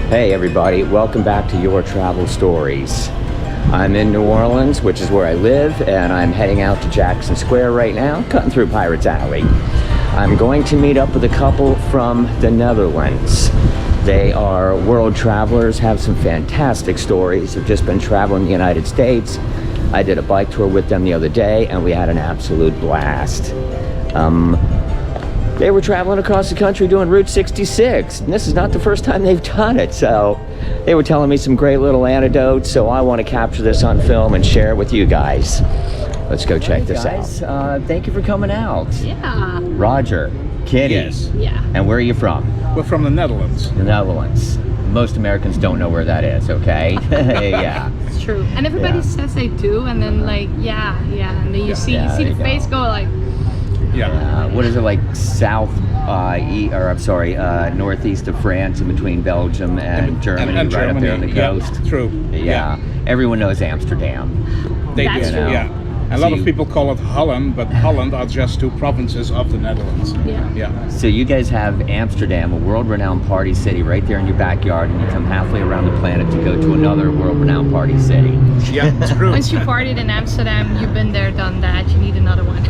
Hey everybody, welcome back to Your Travel Stories. I'm in New Orleans, which is where I live, and I'm heading out to Jackson Square right now, cutting through Pirates Alley. I'm going to meet up with a couple from the Netherlands. They are world travelers, have some fantastic stories, have just been traveling the United States. I did a bike tour with them the other day, and we had an absolute blast. They were traveling across the country doing Route 66, and this is not the first time they've done it, so they were telling me some great little anecdotes, so I want to capture this on film and share it with you guys. Let's go check this out. Thank you for coming out. Yeah. Roger, Kitty. Yes. Yeah. And where are you from? We're from the Netherlands. The Netherlands. Most Americans don't know where that is, okay? Yeah. It's true. And everybody says they do, and then like, yeah, and then you see the face go like, what is it, like northeast of France, in between Belgium and Germany, and right up there on the coast? True. Yeah. Everyone knows Amsterdam. They That's do. true. Yeah. A lot of people call it Holland, but Holland are just two provinces of the Netherlands. Yeah. So you guys have Amsterdam, a world-renowned party city, right there in your backyard, and you come halfway around the planet to go to another world-renowned party city. Yeah, it's true. Once you partied in Amsterdam, you've been there, done that, you need another one.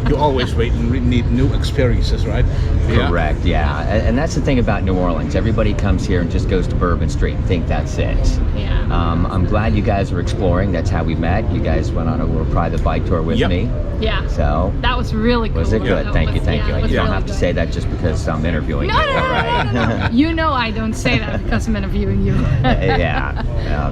You always need new experiences, right? Correct, yeah. And that's the thing about New Orleans. Everybody comes here and just goes to Bourbon Street and think that's it. Yeah. I'm glad you guys are exploring. That's how we met. You guys went on a little private bike tour with me. Yeah. So that was really cool. was it good? Thank you. You don't really have to say that just because I'm interviewing you. No. You know I don't say that because I'm interviewing you. Yeah.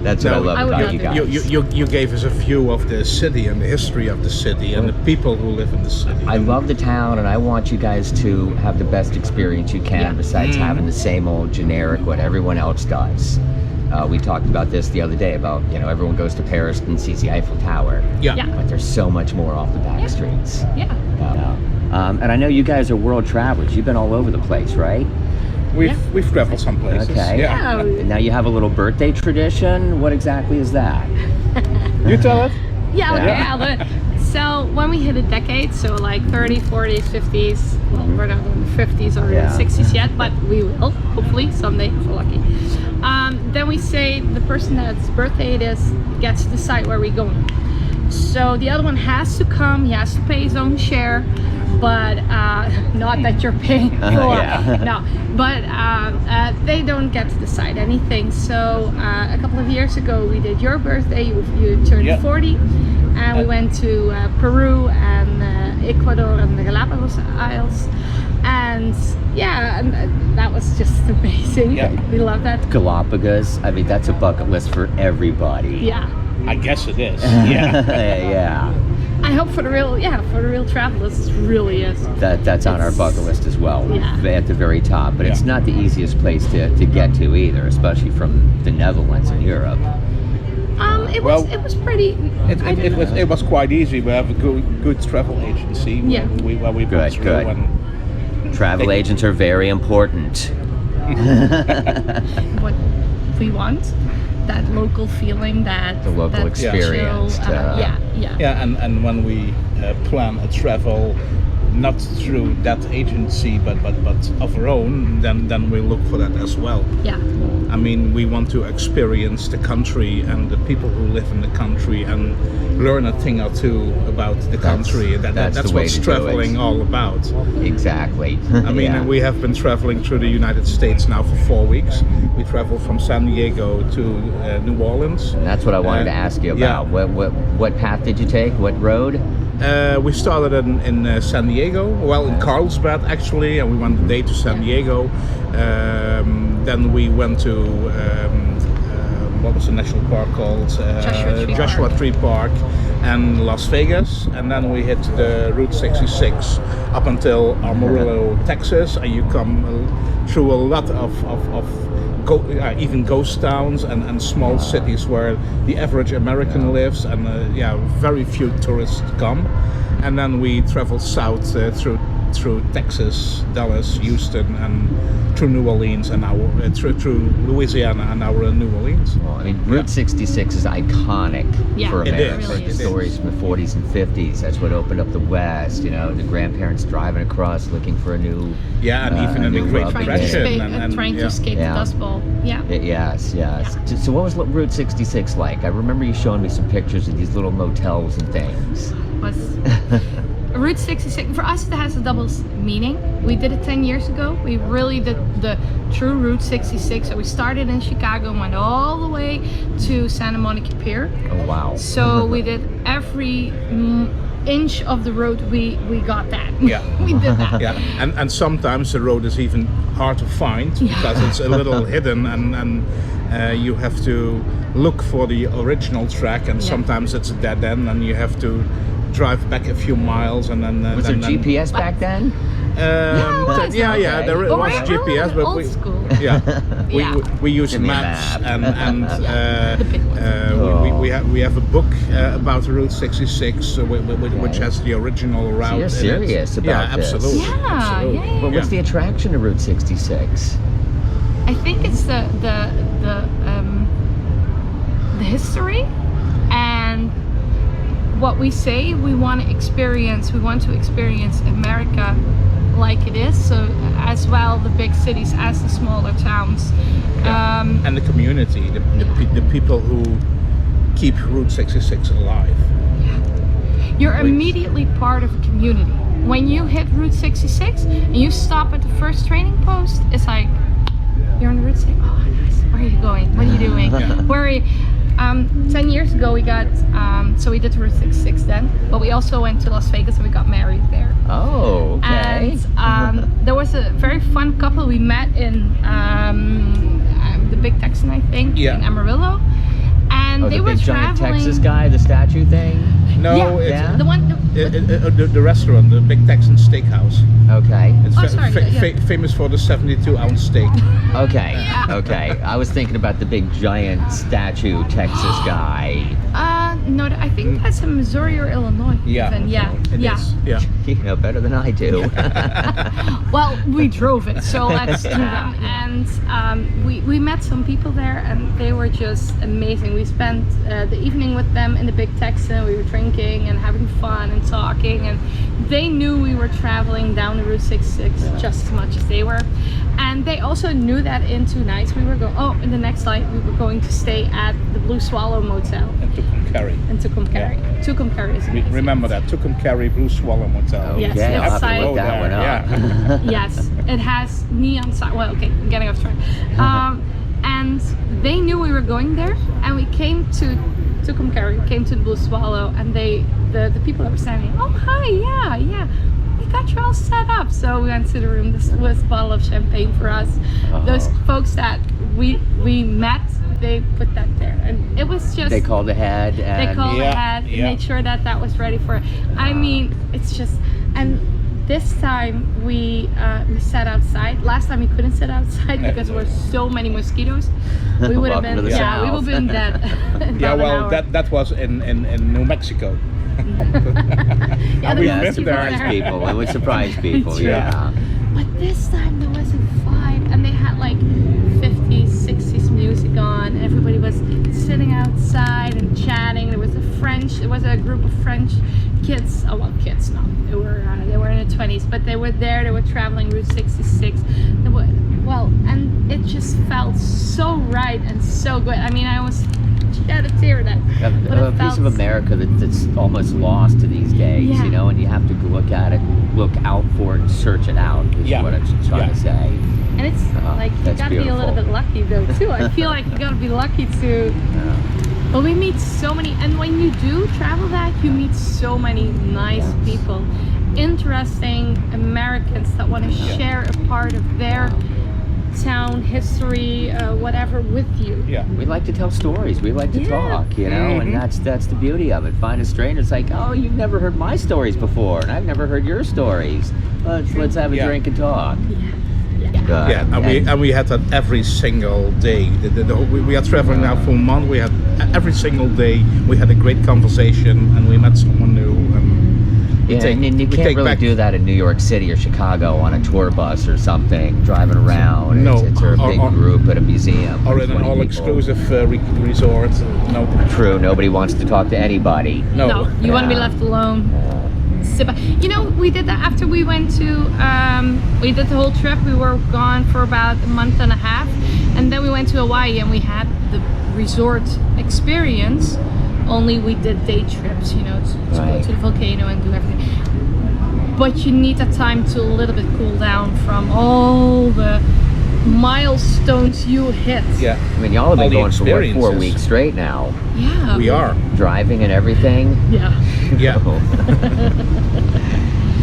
That's what I love about you guys. You gave us a view of the city and the history of the city and the people who live in the city. I love the town, and I want you guys to have the best experience you can, besides having the same old generic what everyone else does. We talked about this the other day about, everyone goes to Paris and sees the Eiffel Tower. Yeah. But there's so much more off the back streets. Yeah. And I know you guys are world travelers. You've been all over the place, right? We've traveled some places. Okay. Yeah. Now you have a little birthday tradition. What exactly is that? You tell it. Yeah, okay. So when we hit a decade, so like 30s, 40s, 50s, well, we're not in the 50s or the 60s yet, but we will, hopefully, someday, if we're lucky. Then we say the person that's birthday it is gets to decide where we're going. So the other one has to come, he has to pay his own share, but not that you're paying for no, but they don't get to decide anything. So a couple of years ago we did your birthday, you turned 40, and we went to Peru and Ecuador and the Galapagos Isles, and that was just amazing. We love that. Galapagos, I mean, that's a bucket list for everybody. I guess it is. Yeah. I hope for the real travelers, it really is. That's on our bucket list as well. At the very top. But it's not the easiest place to get to either, especially from the Netherlands and Europe. It was pretty. It was quite easy. We have a good travel agency. Where we good. Travel agents are very important. What we want. That local feeling, the local experience. And when we plan a travel, not through that agency, but of our own, then we look for that as well. I mean, we want to experience the country and the people who live in the country and learn a thing or two about the country. That's what traveling all about. Exactly. I mean, we have been traveling through the United States now for 4 weeks. We traveled from San Diego to New Orleans. And that's what I wanted to ask you about. What path did you take? What road? We started in San Diego, in Carlsbad actually, and we went a day to San Diego. Then we went to what was the national park called? Joshua Tree Park and Las Vegas. And then we hit the Route 66 up until Amarillo, Texas, and you come through a lot of even ghost towns and small cities where the average American lives, and very few tourists come. And then we traveled south through through Texas, Dallas, Houston, and through New Orleans, and through Louisiana and now we're in New Orleans. Well, I mean, Route 66 is iconic Yeah, for it America. really The is. stories from the 40s and 50s. That's what opened up the West. You know, the grandparents driving across looking for a new. Yeah, and even in the new Great club Trying to again. Depression. escape, trying to escape Yeah. the Dust Bowl. Yeah. Yes. So what was Route 66 like? I remember you showing me some pictures of these little motels and things. Was Route 66 for us? It has a double meaning. We did it 10 years ago. We really did the true Route 66. So we started in Chicago and went all the way to Santa Monica Pier. Oh wow. So we did every inch of the road. We got that. Yeah. We did that. Yeah, and sometimes the road is even hard to find because it's a little hidden, and you have to look for the original track, and sometimes it's a dead end, and you have to drive back a few miles, and then Was there GPS back then? Yeah, there Oh, was right, GPS, but old school. yeah, Yeah. we use Give me a maps, map. and The big ones. we have a book about Route 66, which has the original route. you're in it. serious about Yeah, this. absolutely. Yeah, absolutely. yeah. But what's the attraction of Route 66? I think it's the history and what we say we want to experience. We want to experience America like it is. So as well the big cities as the smaller towns. And the community, the people who keep Route 66 alive. You're Please. immediately part of a community. When you hit Route 66 and you stop at the first training post, it's like you're on Route 6. Oh, nice. Where are you going? What are you doing? Where are you? 10 years ago we got, so we did Route 66 then, but we also went to Las Vegas and we got married there. Oh, okay. And there was a very fun couple we met in the Big Texan, I think, in Amarillo. And Oh, they the were big giant traveling. Texas guy, the statue thing? No, Yeah, it's Yeah. the one. the restaurant, the Big Texan Steakhouse. Okay. It's Oh, sorry, yeah. famous for the 72-ounce steak. Okay. I was thinking about the big giant statue Texas guy. No, I think that's in Missouri or Illinois. Even. Yeah, It yeah. is, yeah. You know better than I do. Well, we drove it, so let's do that. And we met some people there, and they were just amazing. We spent the evening with them in the Big Texan. We were drinking and having fun and talking, and they knew we were traveling down the Route 66 just as much as they were. And they also knew that in 2 nights we were going. Oh, in the next night we were going to stay at the Blue Swallow Motel And Tucumcari. in Tucumcari. Tucumcari is amazing. Remember that, Tucumcari Blue Swallow Motel. Yes, Okay, I'll have to outside. look that one up. Yeah. Yes, it has neon sign. Well, okay, I'm getting off track. And they knew we were going there, and we came to Tucumcari, came to the Blue Swallow, and the people that were standing, oh hi, yeah, we got you all set up. So we went to the room. This was a bottle of champagne for us. Those folks that we met, they put that there, and it was just. They called ahead. They And called ahead and made sure that that was ready for. I mean, it's just. And this time we sat outside. Last time we couldn't sit outside because there were so many mosquitoes. We would have Welcome been. to the Yeah, we would have been dead. in Yeah, about an well, hour. that was in New Mexico. Yeah, we've Yeah, been it surprised there. people. It would surprise people. True. Yeah. But this time there was a vibe, and they had like 50s, 60s music on. Everybody was sitting outside and chatting. There was a group of French kids. Oh well, kids, no, they were in their 20s, but they were there. They were traveling Route 66. And it just felt so right and so good. I mean, I was shed a tear that. but it A piece of felt- America that's almost lost to these days, Yeah. you know, and you have to look at it, look out for it, and search it out. Is Yeah. what I'm trying to say. And it's like you that's gotta be a little beautiful. bit lucky though too. I feel like you gotta be lucky to. But we meet so many, and when you do travel that, you meet so many nice people, interesting Americans that want to share a part of their town history, whatever, with you. Yeah. We like to tell stories. We like to talk, you know, and that's the beauty of it. Find a stranger. It's like, oh, you've never heard my stories before, and I've never heard your stories. Let's have a drink and talk. Yeah, and we had that every single day. We are traveling now for a month. We had every single day. We had a great conversation, and we met someone new. And Yeah, take- and you we can't take really back- do that in New York City or Chicago on a tour bus or something, driving around. No, It's a big or- group at a museum. Or with in an 20 people. all-exclusive resort. No. True, nobody wants to talk to anybody. No. you want to be Yeah. left alone. Sit back. You know, we did that after we went to, we did the whole trip. We were gone for about a month and a half. And then we went to Hawaii and we had the resort experience. Only we did day trips, you know, to go Right. to the volcano and do everything. But you need that time to a little bit cool down from all the milestones you hit. Yeah. I mean, y'all have All been the going for what, 4 experiences. weeks straight now, Yeah. We are. driving and everything. Yeah. Yeah.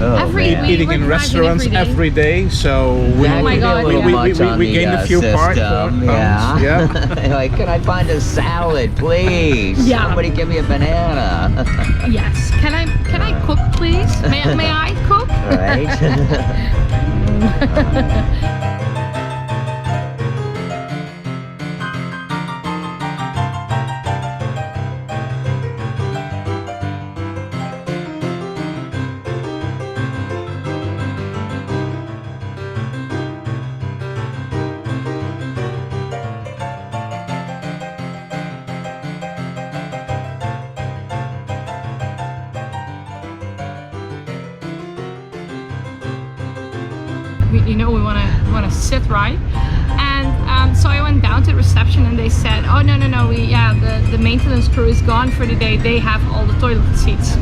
Oh, Every man. week. Eating were in driving restauants every day. every day, so we That Oh my could be a God, little yeah. much on we the, gained a few parts. system. Yeah. Yeah. Like, can I find a salad, please? Yeah. Somebody give me a banana. Yes. Can I cook, please? May I cook? Right? We want to sit right, and so I went down to the reception and they said, oh no, the maintenance crew is gone for the day. They have all the toilet seats.